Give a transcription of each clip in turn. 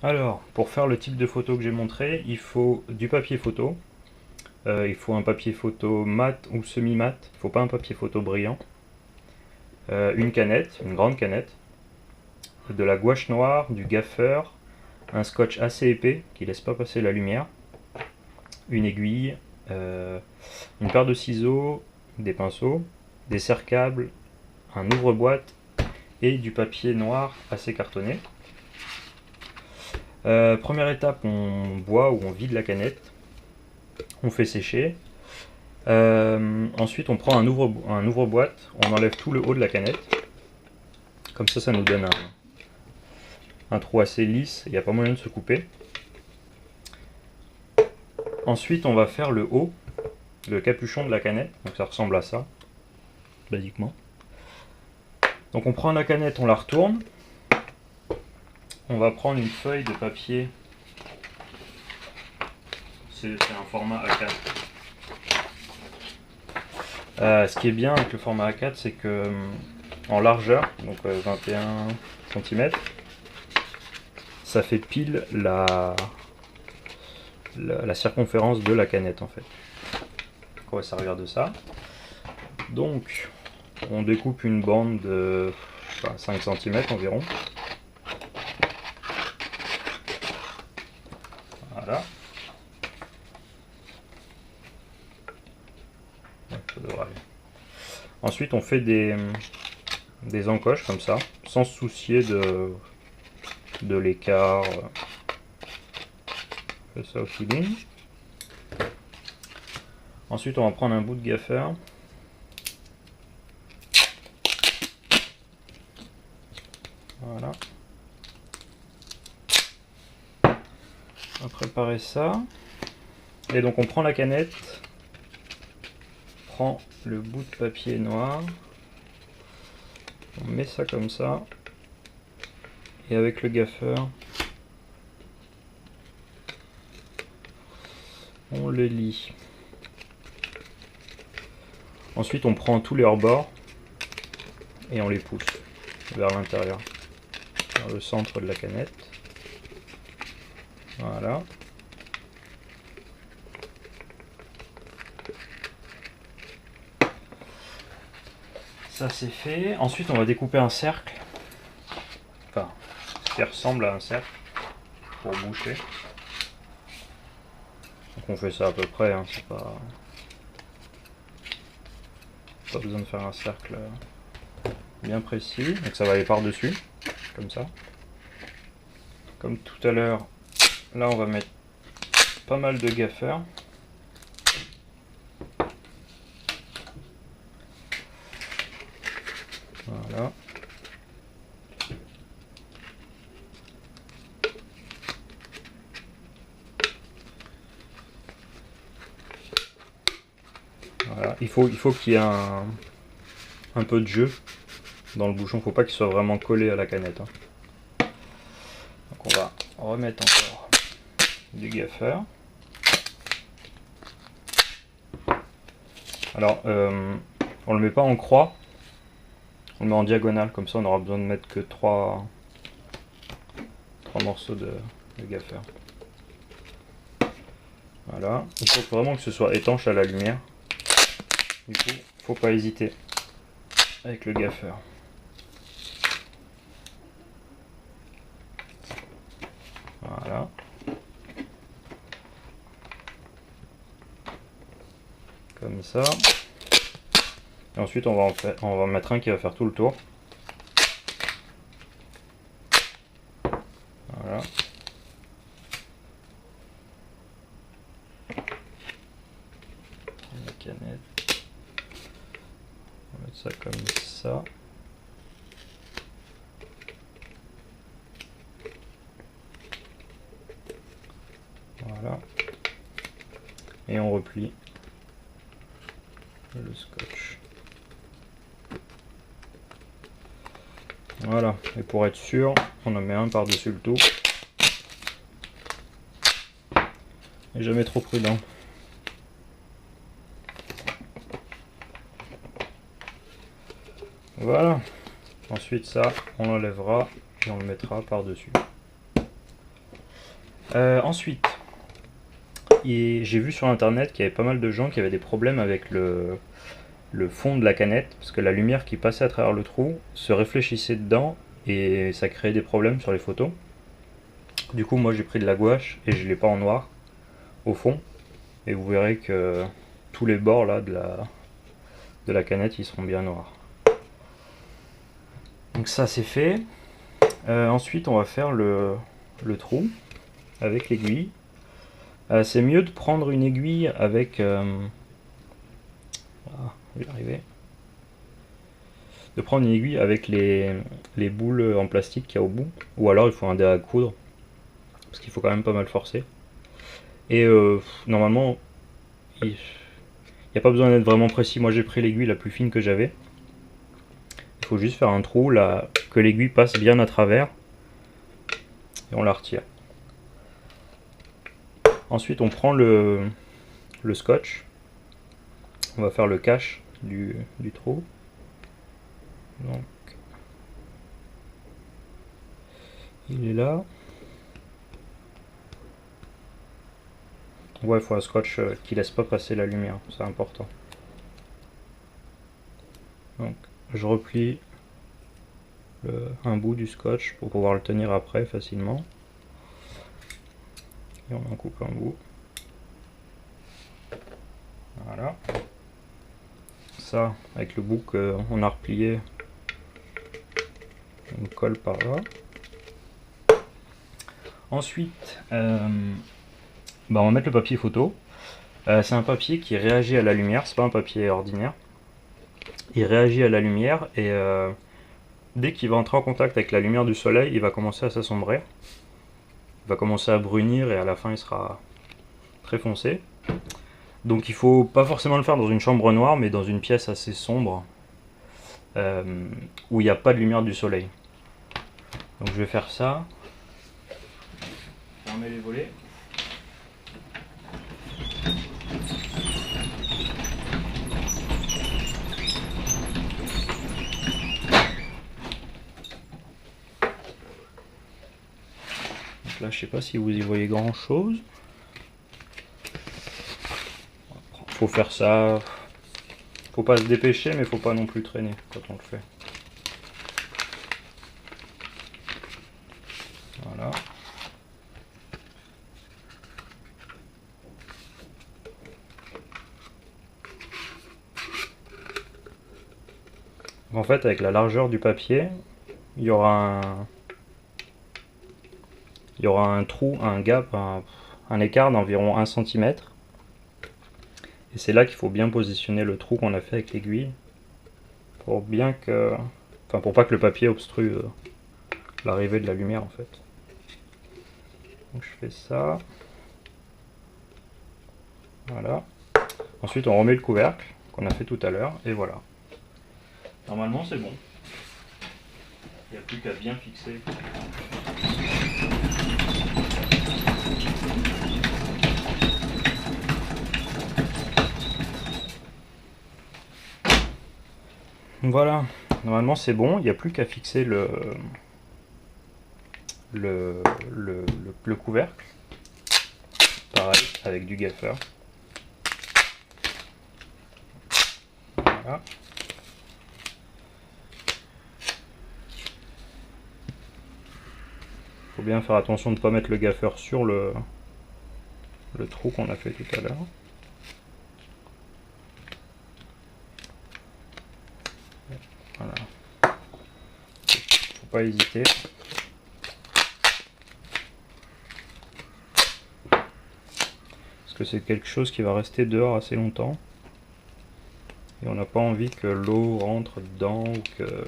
Alors, pour faire le type de photo que j'ai montré, il faut du papier photo. Il faut un papier photo mat ou semi-mat. Il ne faut pas un papier photo brillant. Une canette, une grande canette. De la gouache noire, du gaffeur, un scotch assez épais qui laisse pas passer la lumière, une aiguille, une paire de ciseaux, des pinceaux, des serre-câbles, un ouvre-boîte et du papier noir assez cartonné. Première étape, on boit ou on vide la canette, on fait sécher. Ensuite, on prend un ouvre-boîte, on enlève tout le haut de la canette. Comme ça nous donne un trou assez lisse, il n'y a pas moyen de se couper. Ensuite, on va faire le haut, le capuchon de la canette, donc ça ressemble à ça, basiquement. Donc on prend la canette, on la retourne. On va prendre une feuille de papier, c'est un format A4. Ce qui est bien avec le format A4, c'est que en largeur, donc 21 cm, ça fait pile la circonférence de la canette en fait. On va servir de ça. Donc on découpe une bande de 5 cm environ. Voilà. Ça devrait aller. Ensuite on fait des encoches comme ça, sans se soucier de l'écart. Je fais ça au feeling. Ensuite on va prendre un bout de gaffeur. Voilà. On va préparer ça. Et donc on prend la canette, on prend le bout de papier noir, on met ça comme ça, et avec le gaffeur, on le lie. Ensuite on prend tous les rebords et on les pousse vers l'intérieur, vers le centre de la canette. Voilà. Ça c'est fait. Ensuite on va découper un cercle, enfin ce qui ressemble à un cercle pour boucher. Donc on fait ça à peu près, hein, c'est pas besoin de faire un cercle bien précis. Donc ça va aller par-dessus, comme ça. Comme tout à l'heure, là on va mettre pas mal de gaffeur. Voilà. Voilà. Il faut qu'il y ait un peu de jeu dans le bouchon, faut pas qu'il soit vraiment collé à la canette. Hein. Donc on va remettre encore du gaffeur. Alors on le met pas en croix, on le met en diagonale, comme ça on aura besoin de mettre que 3 morceaux de gaffeur. Voilà, il faut vraiment que ce soit étanche à la lumière. Du coup, faut pas hésiter avec le gaffeur. Voilà. Comme ça. Et ensuite on va mettre un qui va faire tout le tour. Voilà. La canette. On va mettre ça comme ça. Voilà. Et on replie le scotch. Voilà. Et pour être sûr, on en met un par-dessus le tout. Et jamais trop prudent. Voilà. Ensuite ça, on l'enlèvera et on le mettra par-dessus. Ensuite, j'ai vu sur internet qu'il y avait pas mal de gens qui avaient des problèmes avec le fond de la canette, parce que la lumière qui passait à travers le trou se réfléchissait dedans et ça créait des problèmes sur les photos. Du coup, moi j'ai pris de la gouache et je l'ai pas en noir au fond, et vous verrez que tous les bords là de la canette ils seront bien noirs. Donc ça c'est fait. Ensuite on va faire le trou avec l'aiguille. C'est mieux de prendre une aiguille avec je vais y arriver. De prendre une aiguille avec les boules en plastique qu'il y a au bout, ou alors il faut un dé à coudre parce qu'il faut quand même pas mal forcer. Et normalement il n'y a pas besoin d'être vraiment précis. Moi j'ai pris l'aiguille la plus fine que j'avais. Il faut juste faire un trou là, que l'aiguille passe bien à travers et on la retire. Ensuite on prend le scotch, on va faire le cache du trou. Donc il est là. Ouais, il faut un scotch qui laisse pas passer la lumière, c'est important. Donc je replie un bout du scotch pour pouvoir le tenir après facilement. Et on en coupe un bout. Voilà. Ça, avec le bout qu'on a replié, on colle par là. Ensuite, on va mettre le papier photo. C'est un papier qui réagit à la lumière, c'est pas un papier ordinaire. Il réagit à la lumière et dès qu'il va entrer en contact avec la lumière du soleil, il va commencer à s'assombrir. Il va commencer à brunir et à la fin il sera très foncé. Donc il faut pas forcément le faire dans une chambre noire, mais dans une pièce assez sombre où il n'y a pas de lumière du soleil. Donc je vais faire ça. Fermer les volets. Donc là je sais pas si vous y voyez grand chose. Faut faire ça. Faut pas se dépêcher, mais faut pas non plus traîner quand on le fait. Voilà. En fait, avec la largeur du papier, il y aura un trou, un gap, un écart d'environ 1 cm. Et c'est là qu'il faut bien positionner le trou qu'on a fait avec l'aiguille pour pour pas que le papier obstrue l'arrivée de la lumière en fait. Donc je fais ça. Voilà. Ensuite on remet le couvercle qu'on a fait tout à l'heure et voilà. Normalement c'est bon. Il n'y a plus qu'à bien fixer. Voilà, normalement c'est bon, il n'y a plus qu'à fixer le couvercle. Pareil, avec du gaffeur. Voilà. Faut bien faire attention de ne pas mettre le gaffeur sur le trou qu'on a fait tout à l'heure. Voilà. Faut pas hésiter. Parce que c'est quelque chose qui va rester dehors assez longtemps. Et on n'a pas envie que l'eau rentre dedans ou que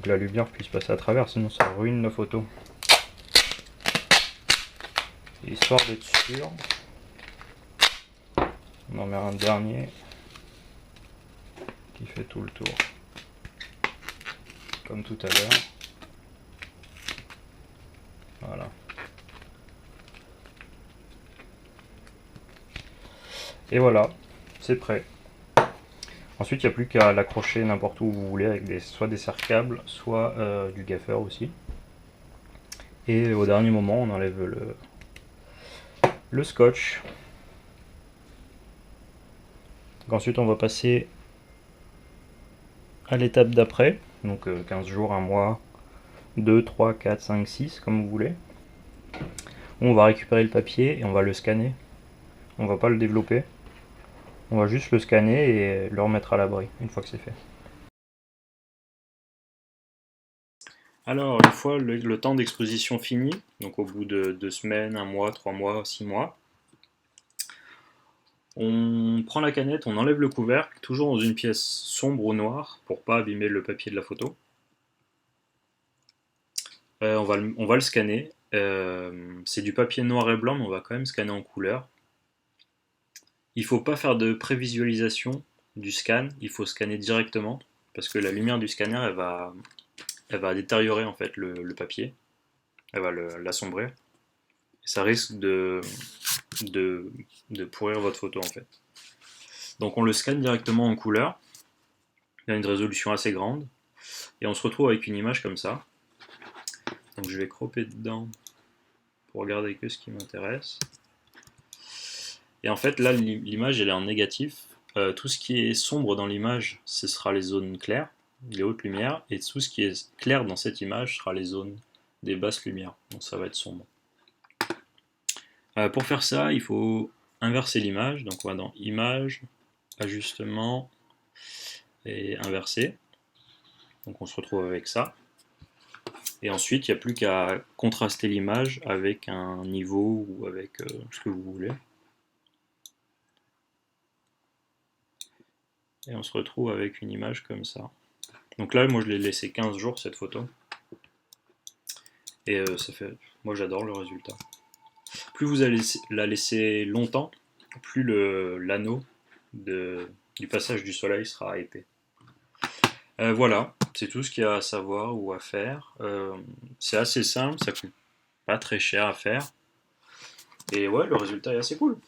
la lumière puisse passer à travers, sinon ça ruine la photo. Et histoire d'être sûr, on en met un dernier qui fait tout le tour. Comme tout à l'heure. Voilà. Et voilà, c'est prêt. Ensuite, il n'y a plus qu'à l'accrocher n'importe où vous voulez avec soit des serre-câbles, soit du gaffeur aussi. Et au dernier moment, on enlève le scotch. Donc ensuite, on va passer à l'étape d'après, donc 15 jours, 1 mois, 2, 3, 4, 5, 6, comme vous voulez. On va récupérer le papier et on va le scanner. On va pas le développer. On va juste le scanner et le remettre à l'abri une fois que c'est fait. Alors, une fois le temps d'exposition fini, donc au bout de 2 semaines, 1 mois, 3 mois, 6 mois, on prend la canette, on enlève le couvercle, toujours dans une pièce sombre ou noire pour pas abîmer le papier de la photo. On va le scanner. C'est du papier noir et blanc, mais on va quand même scanner en couleur. Il ne faut pas faire de prévisualisation du scan, il faut scanner directement parce que la lumière du scanner elle va détériorer en fait le papier, elle va l'assombrir. Ça risque de pourrir votre photo en fait. Donc on le scanne directement en couleur, il a une résolution assez grande et on se retrouve avec une image comme ça. Donc je vais cropper dedans pour regarder que ce qui m'intéresse. Et en fait là l'image elle est en négatif. Tout ce qui est sombre dans l'image ce sera les zones claires, les hautes lumières, et tout ce qui est clair dans cette image sera les zones des basses lumières. Donc ça va être sombre. Pour faire ça il faut inverser l'image. Donc on va dans Image, Ajustement et Inverser. Donc on se retrouve avec ça. Et ensuite, il n'y a plus qu'à contraster l'image avec un niveau ou avec ce que vous voulez. Et on se retrouve avec une image comme ça. Donc là, moi je l'ai laissé 15 jours cette photo. Et ça fait. Moi j'adore le résultat. Plus vous allez la laisser longtemps, plus l'anneau du passage du soleil sera épais. Voilà, c'est tout ce qu'il y a à savoir ou à faire. C'est assez simple, ça coûte pas très cher à faire. Et ouais, le résultat est assez cool.